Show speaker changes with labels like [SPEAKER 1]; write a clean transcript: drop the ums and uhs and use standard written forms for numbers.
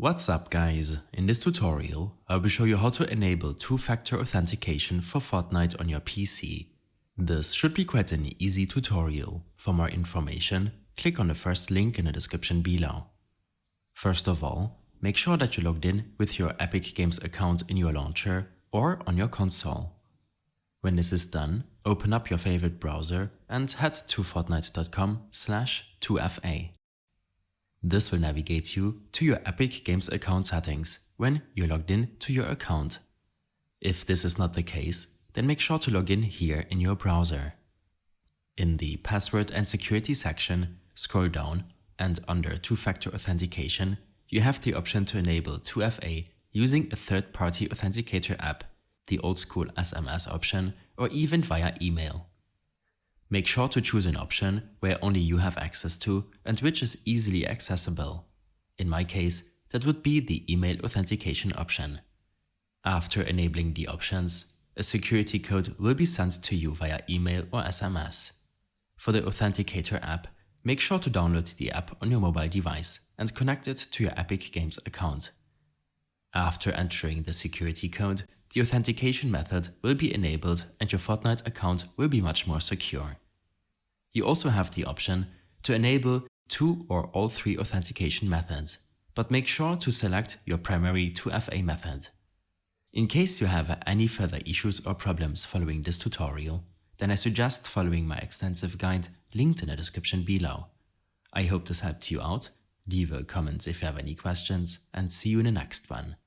[SPEAKER 1] What's up guys, in this tutorial I will show you how to enable two-factor authentication for Fortnite on your PC. This should be quite an easy tutorial. For more information, click on the first link in the description below. First of all, make sure that you're logged in with your Epic Games account in your launcher or on your console. When this is done, open up your favorite browser and head to fortnite.com/2fa. This will navigate you to your Epic Games account settings when you're logged in to your account. If this is not the case, then make sure to log in here in your browser. In the Password and Security section, scroll down and under Two-Factor Authentication, you have the option to enable 2FA using a third-party authenticator app, the old-school SMS option, or even via email. Make sure to choose an option where only you have access to and which is easily accessible. In my case, that would be the email authentication option. After enabling the options, a security code will be sent to you via email or SMS. For the Authenticator app, make sure to download the app on your mobile device and connect it to your Epic Games account. After entering the security code, the authentication method will be enabled and your Fortnite account will be much more secure. You also have the option to enable 2 or all 3 authentication methods, but make sure to select your primary 2FA method. In case you have any further issues or problems following this tutorial, then I suggest following my extensive guide linked in the description below. I hope this helped you out. Leave a comment if you have any questions and see you in the next one.